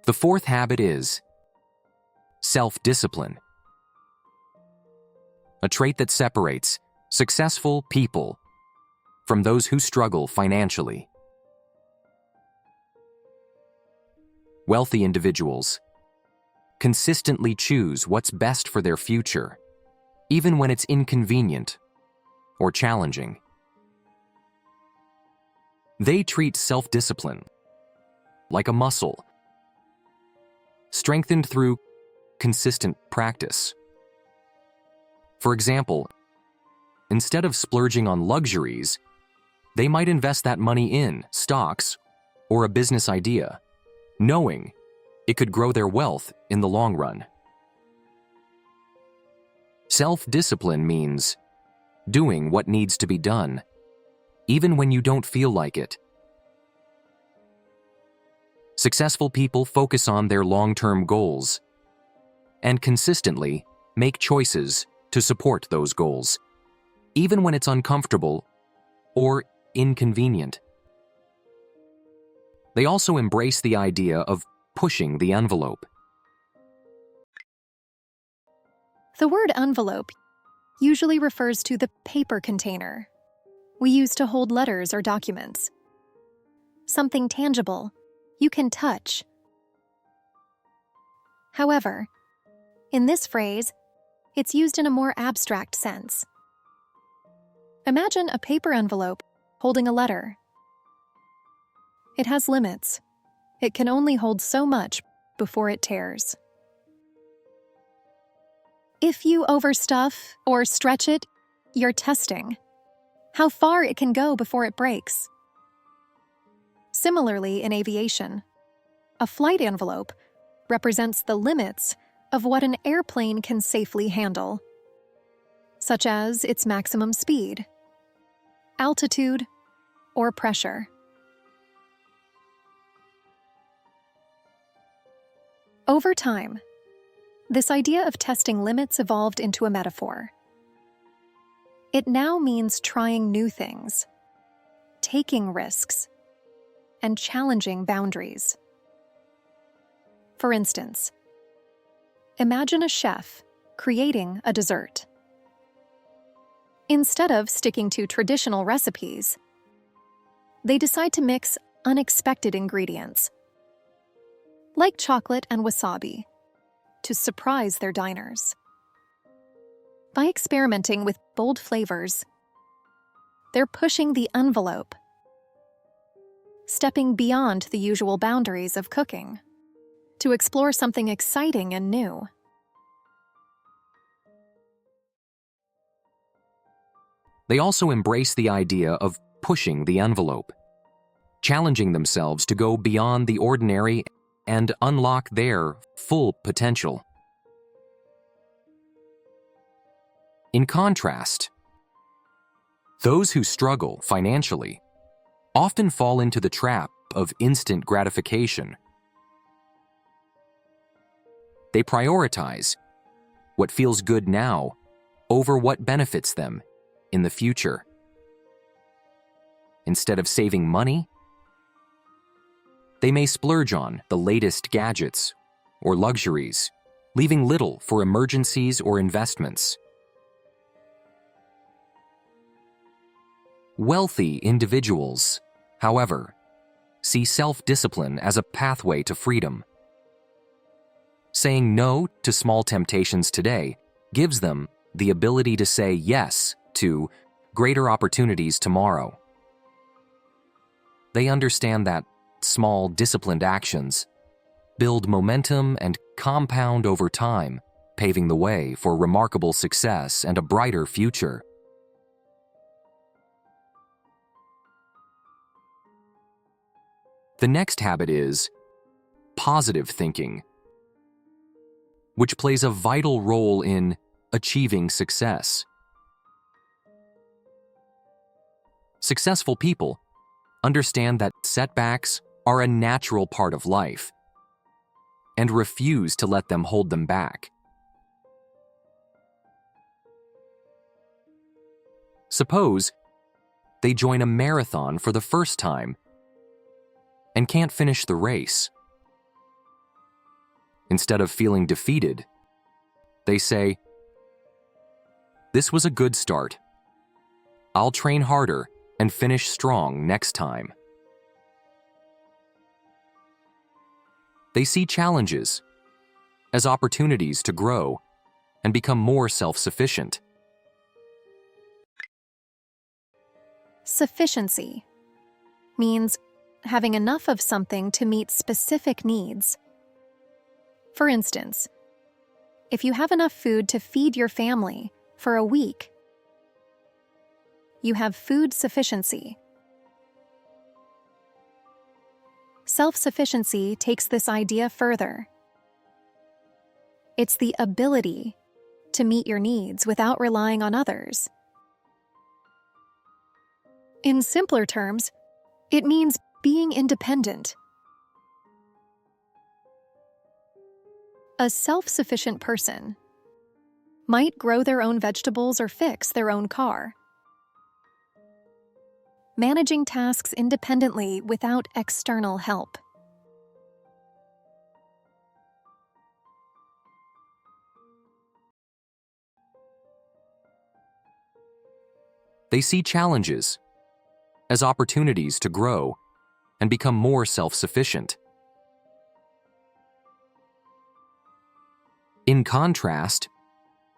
The fourth habit is self-discipline, a trait that separates successful people from those who struggle financially. Wealthy individuals consistently choose what's best for their future, even when it's inconvenient or challenging. They treat self-discipline like a muscle, strengthened through consistent practice. For example, instead of splurging on luxuries, they might invest that money in stocks or a business idea, knowing it could grow their wealth in the long run. Self-discipline means doing what needs to be done, even when you don't feel like it. Successful people focus on their long-term goals and consistently make choices to support those goals, even when it's uncomfortable or inconvenient. They also embrace the idea of pushing the envelope. The word envelope usually refers to the paper container we use to hold letters or documents. Something tangible you can touch. However, in this phrase, it's used in a more abstract sense. Imagine a paper envelope holding a letter. It has limits. It can only hold so much before it tears. If you overstuff or stretch it, you're testing how far it can go before it breaks. Similarly, in aviation, a flight envelope represents the limits of what an airplane can safely handle, such as its maximum speed, altitude, or pressure. Over time, this idea of testing limits evolved into a metaphor. It now means trying new things, taking risks, and challenging boundaries. For instance, imagine a chef creating a dessert. Instead of sticking to traditional recipes, they decide to mix unexpected ingredients, like chocolate and wasabi, to surprise their diners. By experimenting with bold flavors, they're pushing the envelope, stepping beyond the usual boundaries of cooking to explore something exciting and new. They also embrace the idea of pushing the envelope, challenging themselves to go beyond the ordinary and unlock their full potential. In contrast, those who struggle financially often fall into the trap of instant gratification. They prioritize what feels good now over what benefits them in the future. Instead of saving money, they may splurge on the latest gadgets or luxuries, leaving little for emergencies or investments. Wealthy individuals, however, see self-discipline as a pathway to freedom. Saying no to small temptations today gives them the ability to say yes to greater opportunities tomorrow. They understand that small, disciplined actions build momentum and compound over time, paving the way for remarkable success and a brighter future. The next habit is positive thinking, which plays a vital role in achieving success. Successful people understand that setbacks are a natural part of life and refuse to let them hold them back. Suppose they join a marathon for the first time and can't finish the race. Instead of feeling defeated, they say, "This was a good start. I'll train harder and finish strong next time." They see challenges as opportunities to grow and become more self-sufficient. Sufficiency means having enough of something to meet specific needs. For instance, if you have enough food to feed your family for a week, you have food sufficiency. Self-sufficiency takes this idea further. It's the ability to meet your needs without relying on others. In simpler terms, it means being independent. A self-sufficient person might grow their own vegetables or fix their own car, managing tasks independently without external help. They see challenges as opportunities to grow and become more self-sufficient. In contrast,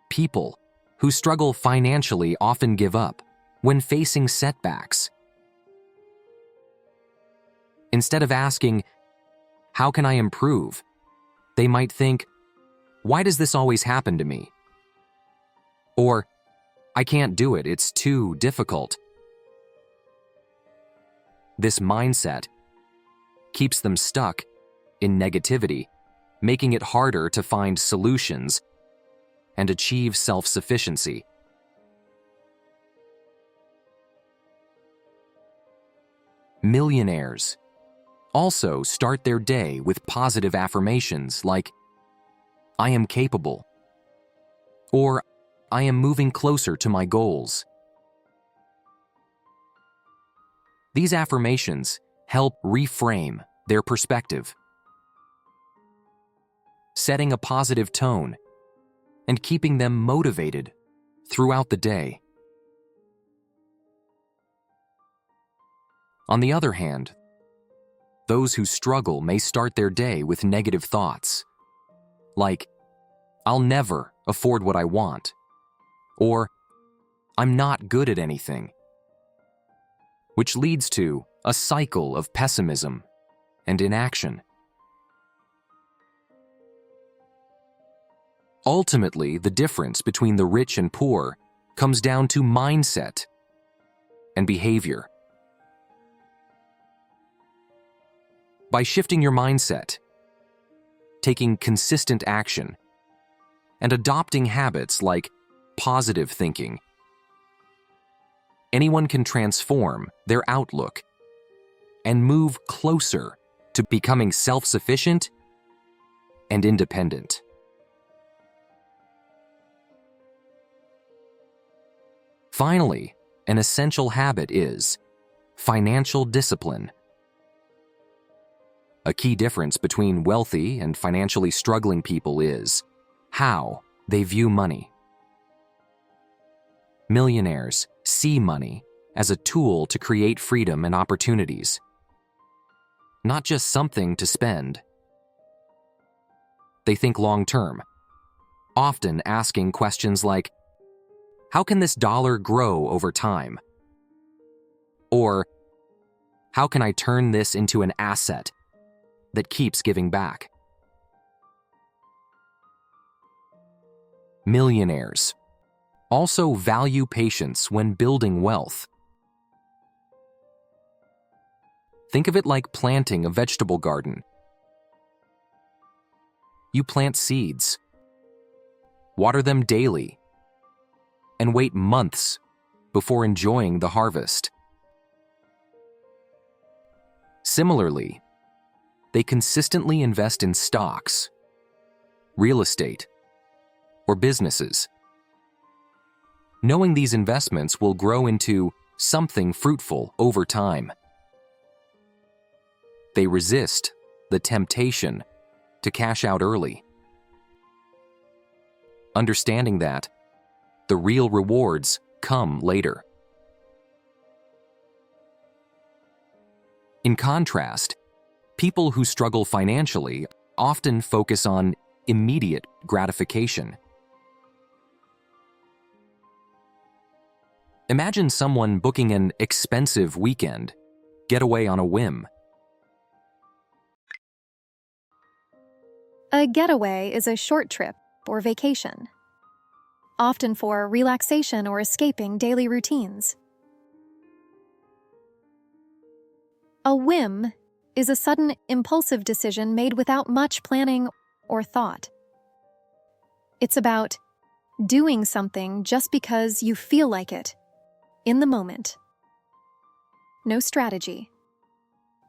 people who struggle financially often give up when facing setbacks. Instead of asking, "How can I improve?" they might think, "Why does this always happen to me?" Or, "I can't do it, it's too difficult." This mindset keeps them stuck in negativity, making it harder to find solutions and achieve self-sufficiency. Millionaires also start their day with positive affirmations like, "I am capable," or "I am moving closer to my goals." These affirmations help reframe their perspective, setting a positive tone and keeping them motivated throughout the day. On the other hand, those who struggle may start their day with negative thoughts, like, "I'll never afford what I want," or "I'm not good at anything," which leads to a cycle of pessimism and inaction. Ultimately, the difference between the rich and poor comes down to mindset and behavior. By shifting your mindset, taking consistent action, and adopting habits like positive thinking, anyone can transform their outlook and move closer to becoming self-sufficient and independent. Finally, an essential habit is financial discipline. A key difference between wealthy and financially struggling people is how they view money. Millionaires see money as a tool to create freedom and opportunities, not just something to spend. They think long-term, often asking questions like, "How can this dollar grow over time?" Or, "How can I turn this into an asset that keeps giving back?" Millionaires also value patience when building wealth. Think of it like planting a vegetable garden. You plant seeds, water them daily, and wait months before enjoying the harvest. Similarly, they consistently invest in stocks, real estate, or businesses, knowing these investments will grow into something fruitful over time. They resist the temptation to cash out early, understanding that the real rewards come later. In contrast, people who struggle financially often focus on immediate gratification. Imagine someone booking an expensive weekend getaway on a whim. A getaway is a short trip or vacation, often for relaxation or escaping daily routines. A whim is a sudden, impulsive decision made without much planning or thought. It's about doing something just because you feel like it, in the moment. No strategy,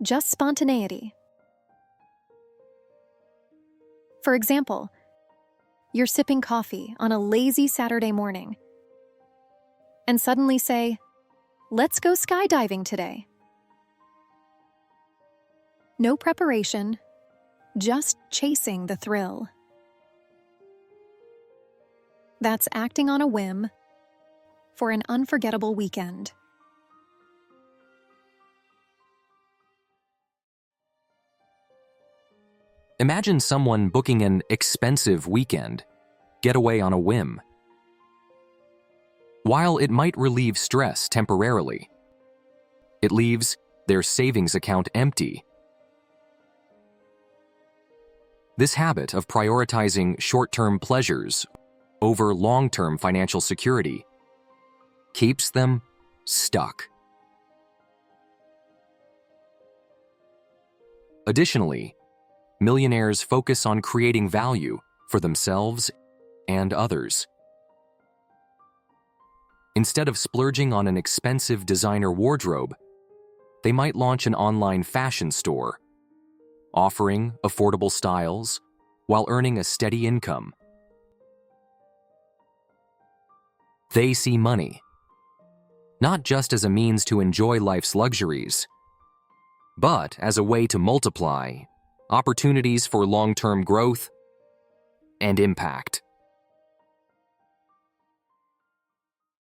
just spontaneity. For example, you're sipping coffee on a lazy Saturday morning and suddenly say, "Let's go skydiving today." No preparation, just chasing the thrill. That's acting on a whim for an unforgettable weekend. Imagine someone booking an expensive weekend getaway on a whim. While it might relieve stress temporarily, it leaves their savings account empty. This habit of prioritizing short-term pleasures over long-term financial security keeps them stuck. Additionally, millionaires focus on creating value for themselves and others. Instead of splurging on an expensive designer wardrobe, they might launch an online fashion store, offering affordable styles while earning a steady income. They see money not just as a means to enjoy life's luxuries, but as a way to multiply opportunities for long-term growth and impact.